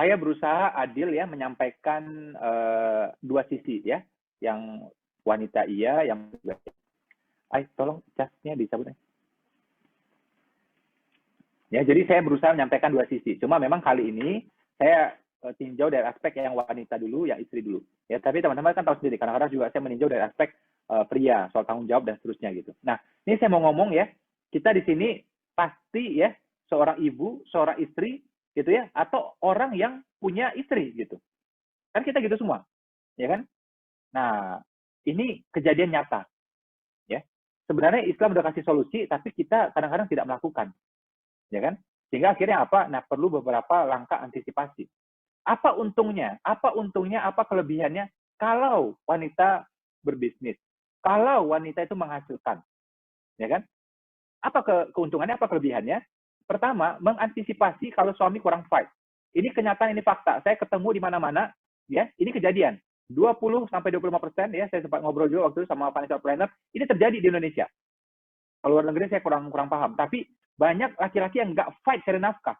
saya berusaha adil ya menyampaikan dua sisi ya, yang wanita iya, yang tolong casnya dicabut. Ya, jadi saya berusaha menyampaikan dua sisi. Cuma memang kali ini saya tinjau dari aspek yang wanita dulu, yang istri dulu. Ya, tapi teman-teman kan tahu sendiri, kadang-kadang juga saya meninjau dari aspek pria, soal tanggung jawab dan seterusnya gitu. Nah, ini saya mau ngomong ya, kita di sini pasti ya seorang ibu, seorang istri gitu ya, atau orang yang punya istri gitu. Kan kita gitu semua, ya kan? Nah, ini kejadian nyata, ya. Sebenarnya Islam udah kasih solusi, tapi kita kadang-kadang tidak melakukan, ya kan? Sehingga akhirnya apa? Nah, perlu beberapa langkah antisipasi. Apa untungnya? Apa untungnya? Apa kelebihannya? Kalau wanita berbisnis, kalau wanita itu menghasilkan, ya kan? Apa keuntungannya? Apa kelebihannya? Pertama, mengantisipasi kalau suami kurang fight. Ini kenyataan, ini fakta. Saya ketemu di mana-mana, ya. Ini kejadian. 20-25% ya, saya sempat ngobrol juga waktu itu sama financial planner. Ini terjadi di Indonesia. Kalau luar negeri saya kurang paham. Tapi banyak laki-laki yang nggak fight cari nafkah.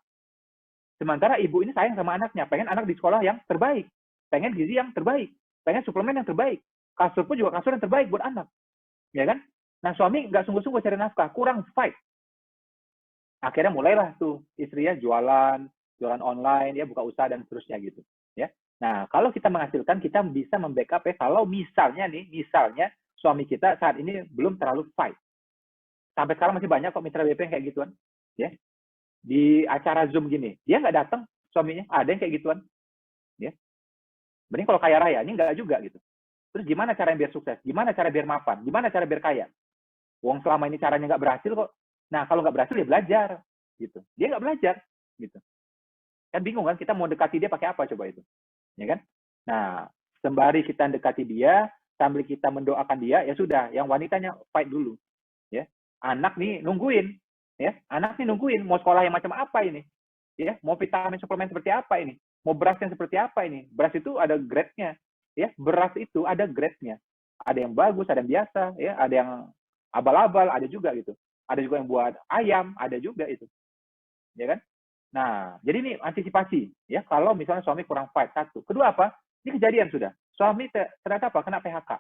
Sementara ibu ini sayang sama anaknya. Pengen anak di sekolah yang terbaik. Pengen gizi yang terbaik. Pengen suplemen yang terbaik. Kasur pun juga kasur yang terbaik buat anak. Ya kan? Nah, suami nggak sungguh-sungguh cari nafkah. Kurang fight. Akhirnya mulailah tuh istrinya jualan online, ya buka usaha dan seterusnya gitu, ya. Nah, kalau kita menghasilkan, kita bisa membackup ya kalau misalnya suami kita saat ini belum terlalu fight. Sampai sekarang masih banyak kok mitra BP yang kayak gituan, ya. Di acara Zoom gini, dia nggak datang suaminya, ada yang kayak gituan, ya. Mending kalau kaya raya, ini nggak juga gitu. Terus gimana cara biar sukses? Gimana cara biar mapan? Gimana cara biar kaya? Wong selama ini caranya nggak berhasil kok. Nah, kalau nggak berhasil, ya belajar. Gitu. Dia nggak belajar. Gitu. Kan bingung kan, kita mau dekati dia pakai apa coba itu. Ya kan? Nah, sembari kita dekati dia, sambil kita mendoakan dia, ya sudah, yang wanitanya fight dulu. Ya. Anak nih nungguin. Ya, anak nih nungguin. Mau sekolah yang macam apa ini? Ya, mau vitamin suplemen seperti apa ini? Mau beras yang seperti apa ini? Beras itu ada grade-nya. Ya, beras itu ada grade-nya. Ada yang bagus, ada yang biasa, ya, ada yang abal-abal, ada juga gitu. Ada juga yang buat ayam, ada juga itu. Ya kan? Nah, jadi ini antisipasi ya kalau misalnya suami kurang fight, satu. Kedua apa? Ini kejadian sudah. Suami ternyata apa? Kena PHK.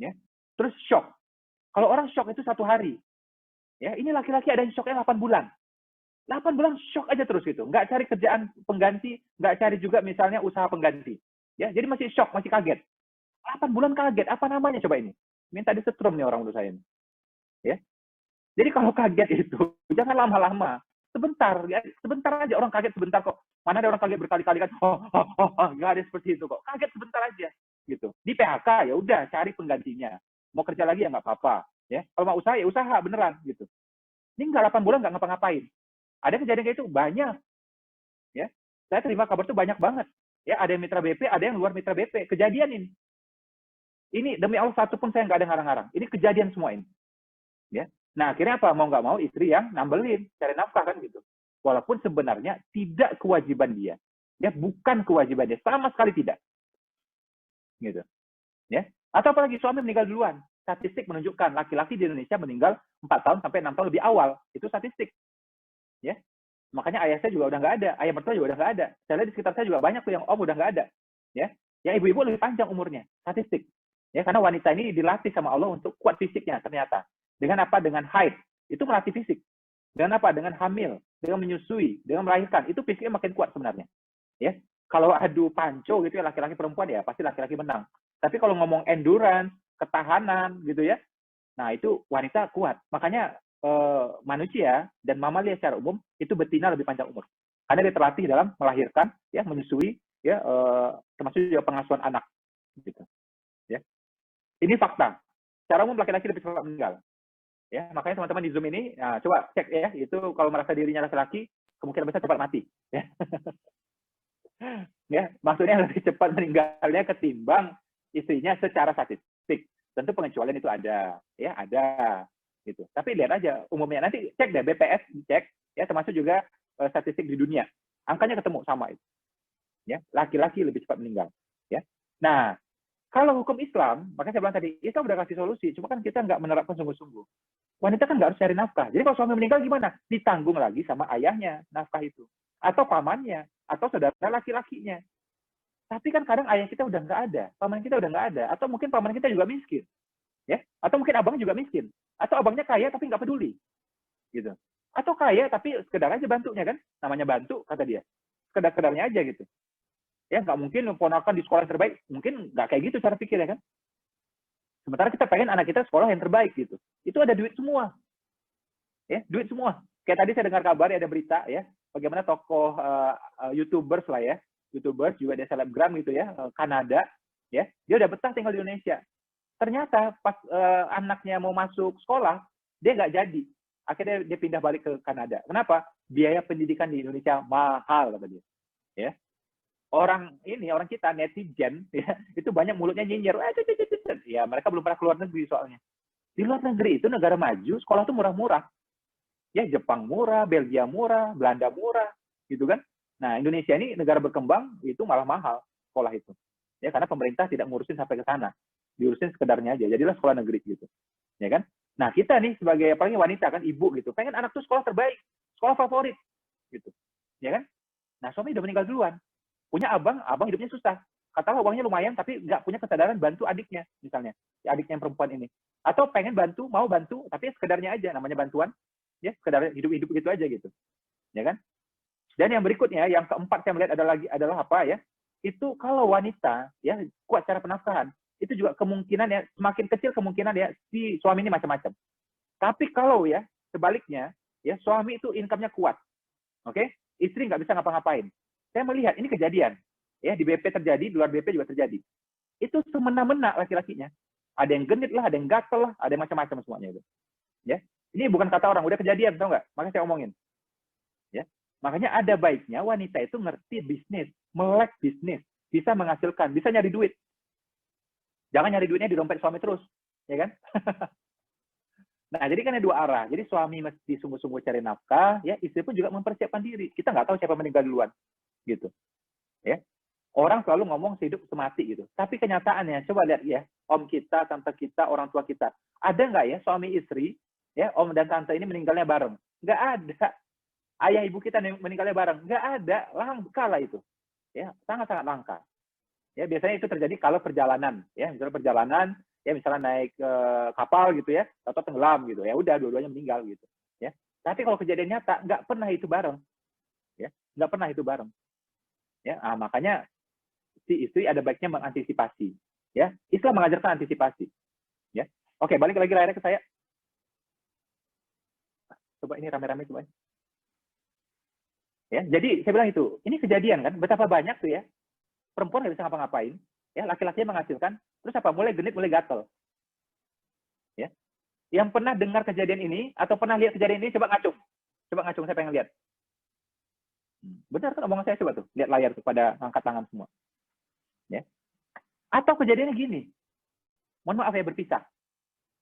Ya. Terus shock. Kalau orang shock itu 1 hari. Ya, ini laki-laki ada yang shocknya 8 bulan. 8 bulan shock aja terus gitu. Nggak cari kerjaan pengganti, nggak cari juga misalnya usaha pengganti. Ya, jadi masih shock, masih kaget. 8 bulan kaget. Apa namanya coba ini? Minta disetrum nih orang menurut saya ini. Ya. Jadi kalau kaget itu, jangan lama-lama. Sebentar, ya, sebentar aja orang kaget sebentar kok. Mana ada orang kaget berkali-kali kan? Nggak ada seperti itu kok. Kaget sebentar aja, gitu. Di PHK ya udah cari penggantinya. Mau kerja lagi ya nggak apa-apa, ya. Kalau mau usaha ya usaha beneran, gitu. Ini nggak 8 bulan nggak ngapa-ngapain. Ada kejadian kayak itu banyak, ya. Saya terima kabar itu banyak banget. Ya, ada yang mitra BP, ada yang luar mitra BP. Kejadian ini. Ini demi Allah satu pun saya nggak ada ngarang-ngarang. Ini kejadian semua ini, ya. Nah, akhirnya apa? Mau nggak mau istri yang nambelin, cari nafkah kan gitu. Walaupun sebenarnya tidak kewajiban dia. Ya, bukan kewajiban dia. Sama sekali tidak. Gitu. Ya. Atau apalagi suami meninggal duluan. Statistik menunjukkan laki-laki di Indonesia meninggal 4 tahun sampai 6 tahun lebih awal. Itu statistik. Ya. Makanya ayah saya juga udah nggak ada. Ayah mertua juga udah nggak ada. Saya lihat di sekitar saya juga banyak tuh yang om udah nggak ada. Ya. Yang ibu-ibu lebih panjang umurnya. Statistik. Ya, karena wanita ini dilatih sama Allah untuk kuat fisiknya ternyata. Dengan apa? Dengan haid. Itu melatih fisik. Dengan apa? Dengan hamil, dengan menyusui, dengan melahirkan. Itu fisiknya makin kuat sebenarnya. Ya. Kalau adu panco gitu ya laki-laki perempuan ya pasti laki-laki menang. Tapi kalau ngomong endurance, ketahanan gitu ya. Nah, itu wanita kuat. Makanya manusia dan mamalia secara umum itu betina lebih panjang umur. Karena dia terlatih dalam melahirkan, ya, menyusui, ya, termasuk juga pengasuhan anak gitu. Ya. Ini fakta. Secara umum laki-laki lebih cepat meninggal. Ya, makanya teman-teman di Zoom ini, nah, coba cek ya, itu kalau merasa dirinya laki-laki, kemungkinan besar cepat mati. Ya. Ya, maksudnya lebih cepat meninggalnya ketimbang istrinya secara statistik. Tentu pengecualian itu ada, ya ada, gitu. Tapi lihat aja umumnya nanti cek deh BPS cek, ya termasuk juga statistik di dunia, angkanya ketemu sama itu. Ya, laki-laki lebih cepat meninggal. Ya, nah. Kalau hukum Islam, makanya saya bilang tadi, Islam udah kasih solusi, cuma kan kita nggak menerapkan sungguh-sungguh. Wanita kan nggak harus cari nafkah. Jadi kalau suami meninggal gimana? Ditanggung lagi sama ayahnya nafkah itu. Atau pamannya, atau saudara laki-lakinya. Tapi kan kadang ayah kita udah nggak ada, paman kita udah nggak ada, atau mungkin paman kita juga miskin, ya, atau mungkin abang juga miskin, atau abangnya kaya tapi nggak peduli, gitu. Atau kaya tapi sekedar aja bantunya kan, namanya bantu kata dia, sekedar-sekedarnya aja gitu. Ya nggak mungkin ponakan di sekolah yang terbaik, mungkin nggak kayak gitu cara pikirnya kan. Sementara kita pengen anak kita sekolah yang terbaik gitu. Itu ada duit semua, ya duit semua. Kayak tadi saya dengar kabar ya, ada berita ya, bagaimana tokoh YouTubers lah ya, YouTubers juga ada selebgram gitu ya, Kanada, ya dia udah betah tinggal di Indonesia. Ternyata pas anaknya mau masuk sekolah, dia nggak jadi. Akhirnya dia pindah balik ke Kanada. Kenapa? Biaya pendidikan di Indonesia mahal kata dia. Ya, orang kita netizen ya, itu banyak mulutnya nyinyir. Ya mereka belum pernah keluar negeri soalnya. Di luar negeri itu negara maju, sekolah itu murah-murah. Ya Jepang murah, Belgia murah, Belanda murah, gitu kan. Nah Indonesia ini negara berkembang itu malah mahal sekolah itu. Ya karena pemerintah tidak ngurusin sampai ke sana, diurusin sekedarnya aja. Jadilah sekolah negeri gitu, ya kan. Nah kita nih sebagai apalagi wanita kan, ibu gitu, pengen anak tuh sekolah terbaik, sekolah favorit, gitu, ya kan. Nah suami udah meninggal duluan, punya abang hidupnya susah. Katakanlah uangnya lumayan, tapi nggak punya kesadaran bantu adiknya, misalnya, adiknya yang perempuan ini. Atau pengen bantu, mau bantu, tapi sekedarnya aja, namanya bantuan, ya sekedar hidup-hidup gitu aja gitu, ya kan. Dan yang berikutnya, yang keempat saya melihat adalah apa ya? Itu kalau wanita ya kuat cara penafkahan, itu juga kemungkinan ya semakin kecil kemungkinan ya si suami ini macam-macam. Tapi kalau ya sebaliknya, ya suami itu income-nya kuat, oke, istri nggak bisa ngapa-ngapain. Saya melihat ini kejadian, ya di BP terjadi, di luar BP juga terjadi. Itu semena-mena laki-lakinya. Ada yang genit lah, ada yang gatel lah, ada yang macam-macam semuanya itu. Ya, ini bukan kata orang, udah kejadian, tau nggak? Makanya saya omongin. Ya, makanya ada baiknya wanita itu ngerti bisnis, melek bisnis, bisa menghasilkan, bisa nyari duit. Jangan nyari duitnya di dompet suami terus, ya kan? Nah, jadi kan ada dua arah. Jadi suami mesti sungguh-sungguh cari nafkah, ya istri pun juga mempersiapkan diri. Kita nggak tahu siapa meninggal duluan, gitu. Ya, orang selalu ngomong sehidup semati gitu. Tapi kenyataannya, coba lihat ya, om kita, tante kita, orang tua kita, ada nggak ya suami istri, ya om dan tante ini meninggalnya bareng? Nggak ada. Ayah ibu kita meninggalnya bareng? Nggak ada. Langka lah itu. Ya, sangat-sangat langka. Ya, biasanya itu terjadi kalau perjalanan, ya, misalnya perjalanan, ya misalnya naik kapal gitu ya, atau tenggelam gitu, ya udah dua-duanya meninggal gitu, ya. Tapi kalau kejadian nyata nggak pernah itu bareng, ya, nggak pernah itu bareng, ya. Nah, makanya si istri ada baiknya mengantisipasi, ya. Islam mengajarkan antisipasi, ya. Oke, balik lagi layarnya ke saya. Coba ini rame-rame coba. Ya, jadi saya bilang itu, ini kejadian kan, betapa banyak tuh ya perempuan nggak bisa ngapa-ngapain, ya laki-lakinya menghasilkan, terus apa? Mulai genit, mulai gatel. Ya, yang pernah dengar kejadian ini atau pernah lihat kejadian ini coba ngacung, saya pengen lihat. Benar kan omongan saya, coba tuh lihat layar tuh pada angkat tangan semua. Ya, atau kejadiannya gini, mohon maaf ya berpisah.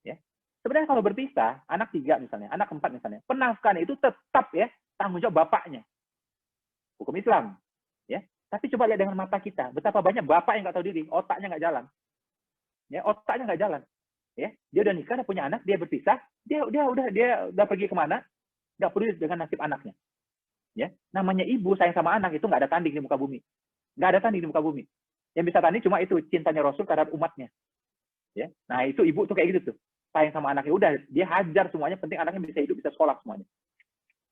Ya, sebenarnya kalau berpisah, anak 3 misalnya, anak 4 misalnya, penafkahan itu tetap ya tanggung jawab bapaknya. Hukum Islam, ya. Tapi coba lihat dengan mata kita, betapa banyak bapak yang nggak tahu diri, otaknya nggak jalan. Ya, otaknya nggak jalan. Ya, dia udah nikah, udah punya anak, dia berpisah, dia udah pergi kemana, nggak peduli dengan nasib anaknya. Ya, namanya ibu sayang sama anak itu nggak ada tanding di muka bumi, nggak ada tanding di muka bumi. Yang bisa tanding cuma itu cintanya Rasul terhadap umatnya. Ya, nah itu ibu tuh kayak gitu tuh, sayang sama anaknya, udah dia hajar semuanya, penting anaknya bisa hidup, bisa sekolah semuanya.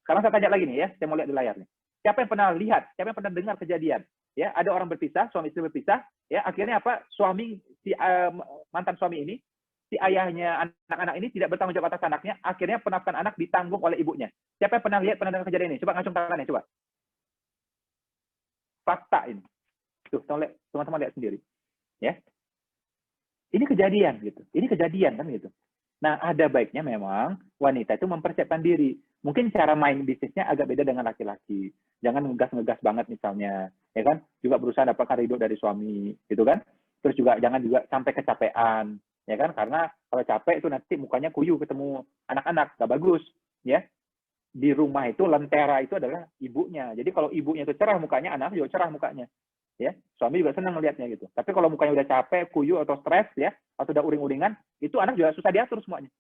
Sekarang saya tanya lagi nih ya, saya mau lihat di layarnya. Siapa yang pernah lihat, siapa yang pernah dengar kejadian? Ya, ada orang berpisah, suami istri berpisah, ya akhirnya apa? Mantan suami ini, si ayahnya anak-anak ini tidak bertanggung jawab atas anaknya, akhirnya penafkahan anak ditanggung oleh ibunya. Siapa yang pernah lihat, pernah dengar kejadian ini? Coba ngacung tangannya, coba. Fakta ini. Tuh, teman-teman lihat sendiri. Ya. Ini kejadian gitu. Ini kejadian kan gitu. Nah, ada baiknya memang wanita itu mempersiapkan diri. Mungkin cara main bisnisnya agak beda dengan laki-laki. Jangan ngegas-ngegas banget misalnya, ya kan? Juga berusaha dapatkan ridho dari suami, gitu kan? Terus juga jangan juga sampai kecapean, ya kan? Karena kalau capek itu nanti mukanya kuyu ketemu anak-anak, nggak bagus, ya. Di rumah itu lentera itu adalah ibunya. Jadi kalau ibunya itu cerah mukanya, anak juga cerah mukanya. Ya, suami juga senang melihatnya gitu. Tapi kalau mukanya udah capek, kuyu atau stres ya, atau udah uring-uringan, itu anak juga susah diatur semuanya.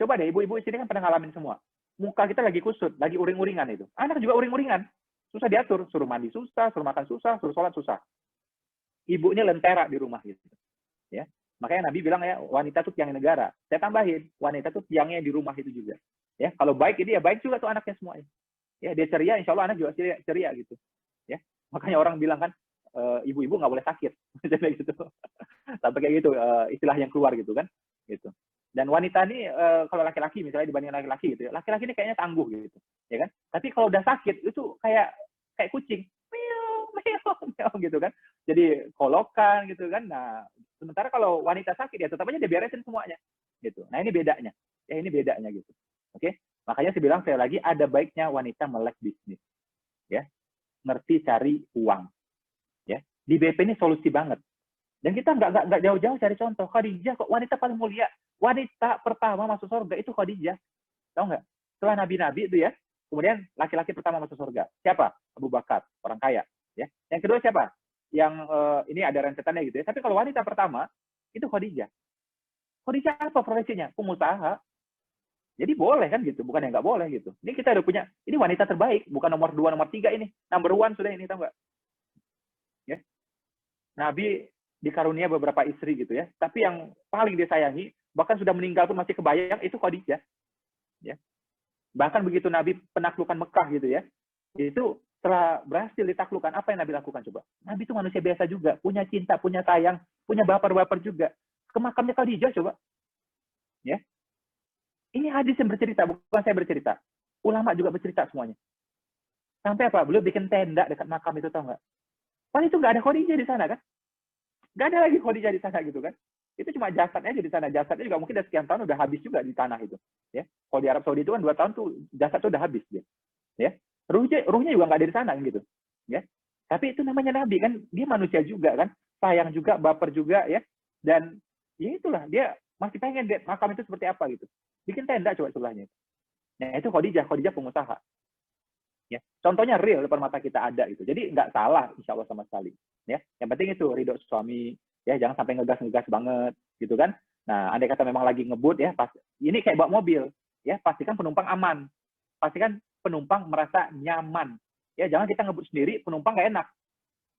Coba deh ibu-ibu sini kan pernah ngalamin semua. Muka kita lagi kusut, lagi uring-uringan itu. Anak juga uring-uringan. susah diatur, suruh mandi susah, suruh makan susah, suruh sholat susah. Ibunya lentera di rumah gitu. Ya, makanya Nabi bilang ya wanita itu tiang negara. Saya tambahin, wanita itu tiangnya di rumah itu juga. Ya, kalau baik ini ya baik juga tuh anaknya semuanya. Ya, dia ceria, insya Allah anak juga ceria gitu. Ya, makanya orang bilang kan ibu-ibu nggak boleh sakit, gitu. Sampai kayak gitu istilah yang keluar gitu kan, gitu. Dan wanita ini kalau laki-laki misalnya dibanding laki-laki gitu ya, laki-laki ini kayaknya tangguh gitu, ya kan? Tapi kalau udah sakit itu kayak kucing, meow meow meow gitu kan. Jadi kolokan gitu kan. Nah, sementara kalau wanita sakit ya tetap aja dia beresin semuanya, gitu. Nah ini bedanya, ya ini bedanya gitu. Oke, makanya saya bilang saya lagi ada baiknya wanita melek bisnis, ya, ngerti cari uang, ya. Di BP ini solusi banget. Dan kita nggak jauh-jauh cari contoh. Khadijah kok wanita paling mulia. Wanita pertama masuk surga itu Khadijah. Tahu nggak? Setelah nabi-nabi itu ya. Kemudian laki-laki pertama masuk surga. Siapa? Abu Bakar, orang kaya. Ya. Yang kedua siapa? Yang ini ada rentetannya gitu ya. Tapi kalau wanita pertama itu Khadijah. Khadijah apa profesinya? Pengusaha. Jadi boleh kan gitu, bukan yang nggak boleh gitu. Ini kita udah punya, ini wanita terbaik, bukan nomor 2, nomor 3 ini. Number 1 sudah ini, tahu nggak? Ya. Nabi dikarunia beberapa istri gitu ya, tapi yang paling disayangi, bahkan sudah meninggal pun masih kebayang, itu Khadijah. Ya. Bahkan begitu Nabi penaklukan Mekah gitu ya, itu setelah berhasil ditaklukkan, apa yang Nabi lakukan coba? Nabi itu manusia biasa juga, punya cinta, punya sayang, punya baper-baper juga. Ke makamnya Khadijah coba. Ya. Ini hadis yang bercerita, bukan saya bercerita. Ulama juga bercerita semuanya. Sampai apa? Beliau bikin tenda dekat makam itu, tahu nggak? Padahal itu nggak ada Khadijah di sana kan? Nggak ada lagi Khadijah di sana gitu kan? Itu cuma jasadnya aja di sana. Jasadnya juga mungkin udah sekian tahun udah habis juga di tanah itu. Ya, kalau di Arab Saudi itu kan 2 tahun tuh jasad tuh udah habis dia. Ya, ruhnya juga nggak ada di sana gitu. Ya, tapi itu namanya Nabi kan, dia manusia juga kan, sayang juga, baper juga ya, dan ya itulah dia masih pengen lihat makam itu seperti apa gitu. Bikin tenda coba sebelahnya. Nah itu Khadijah pengusaha. Ya, contohnya real depan mata kita ada gitu. Jadi nggak salah insya Allah sama sekali. Ya, yang penting itu ridho suami. Ya, jangan sampai ngegas banget gitu kan. Nah, andai kata memang lagi ngebut ya, pas ini kayak bawa mobil, ya pastikan penumpang aman. Pastikan penumpang merasa nyaman. Ya, jangan kita ngebut sendiri, penumpang nggak enak.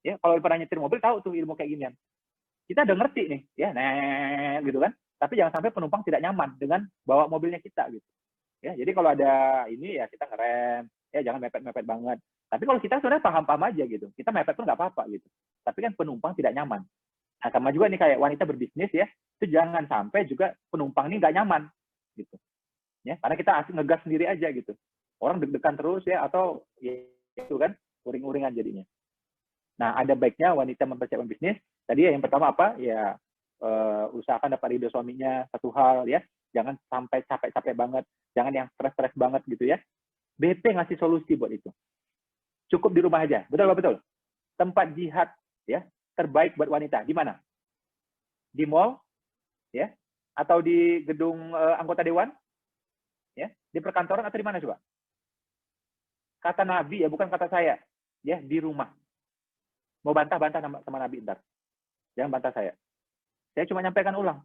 Ya, kalau pernah nyetir mobil tahu tuh ilmu kayak ginian. Kita udah ngerti nih, ya, gitu kan. Tapi jangan sampai penumpang tidak nyaman dengan bawa mobilnya kita gitu. Ya, jadi kalau ada ini ya kita ngerem, ya jangan mepet-mepet banget. Tapi kalau kita sebenarnya paham-paham aja gitu, kita mepet pun nggak apa-apa gitu. Tapi kan penumpang tidak nyaman. Nah, sama juga nih kayak wanita berbisnis ya, itu jangan sampai juga penumpang ini nggak nyaman gitu. Ya, karena kita asik ngegas sendiri aja gitu. Orang deg-degan terus ya, atau ya itu kan uring-uringan jadinya. Nah, ada baiknya wanita mempersiapkan bisnis. Tadi ya yang pertama apa? Ya usahakan dapat ridho suaminya, satu hal ya. Jangan sampai capek-capek banget, jangan yang stres-stres banget gitu ya. BP ngasih solusi buat itu. Cukup di rumah aja. Betul. Tempat jihad ya terbaik buat wanita di mana? Di mall ya, atau di gedung anggota dewan ya, di perkantoran atau di mana coba? Kata Nabi ya, bukan kata saya. Ya, di rumah. Mau bantah-bantah sama Nabi ntar. Jangan bantah saya. Saya cuma nyampaikan ulang.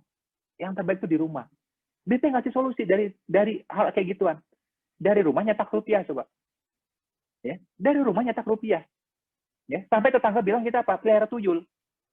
Yang terbaik itu di rumah. BP ngasih solusi dari hal kayak gituan. Dari rumah nyetak rupiah coba. Ya, dari rumah nyetak rupiah. Ya, sampai tetangga bilang kita apa? Pelihara tuyul.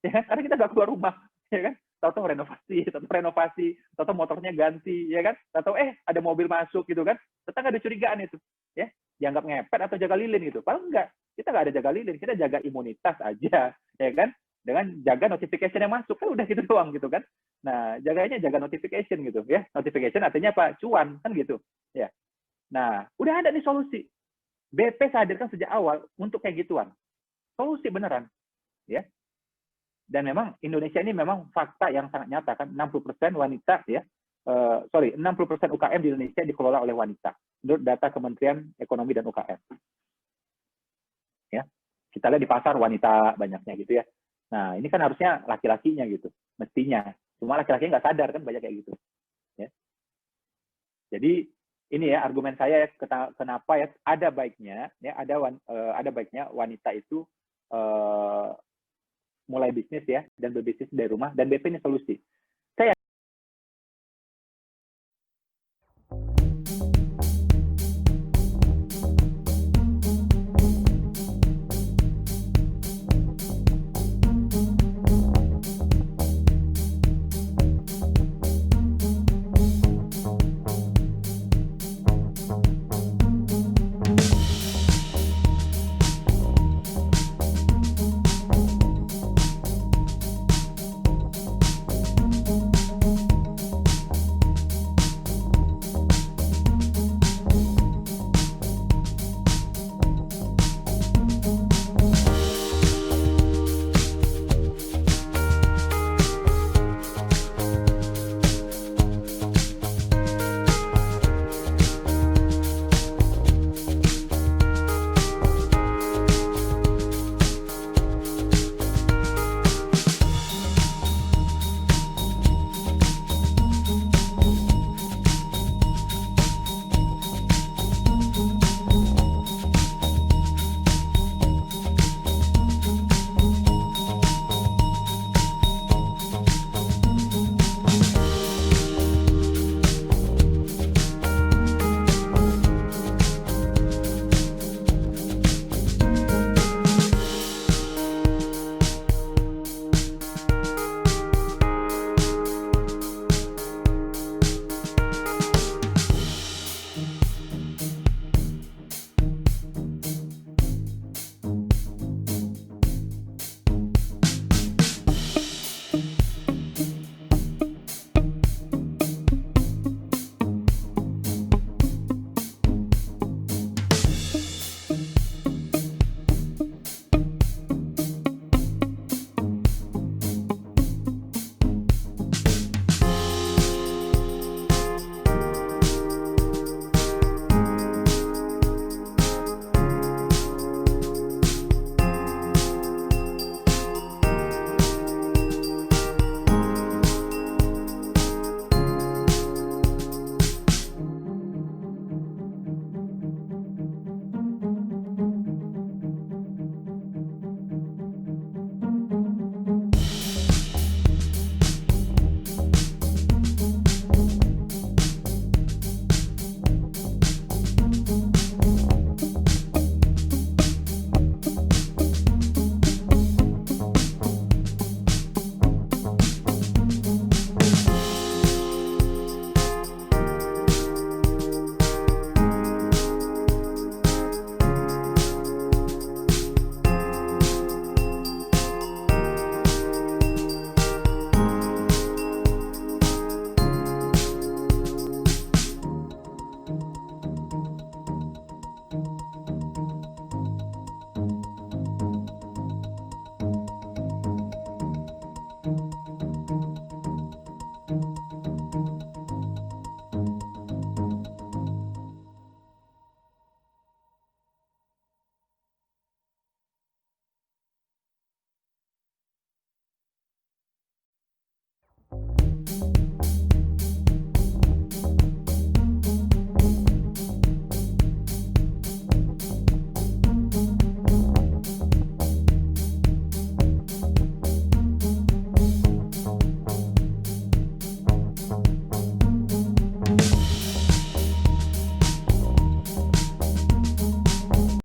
Ya, karena kita nggak keluar rumah, ya kan? Tahu renovasi, tahu motornya ganti, ya kan? Tahu ada mobil masuk gitu kan? Tetangga ada curigaan itu, ya? Dianggap ngepet atau jaga lilin gitu. Padahal enggak. Kita nggak ada jaga lilin, kita jaga imunitas aja, ya kan? Dengan jaga notification yang masuk, kan udah gitu doang gitu kan. Nah, jaga notification gitu ya. Notification artinya apa? Cuan, kan gitu. Ya. Nah, udah ada nih solusi. BP saya hadirkan sejak awal untuk kayak gituan. Solusi beneran. Ya. Dan memang Indonesia ini memang fakta yang sangat nyata kan, 60% wanita ya. 60% UKM di Indonesia dikelola oleh wanita. Menurut data Kementerian Ekonomi dan UKM. Ya. Kita lihat di pasar wanita banyaknya gitu ya. Nah, ini kan harusnya laki-lakinya gitu, mestinya. Cuma laki-laki nggak sadar kan banyak kayak gitu. Ya. Jadi ini ya argumen saya kenapa ya ada baiknya baiknya wanita itu mulai bisnis ya dan berbisnis dari rumah, dan BP ini solusi.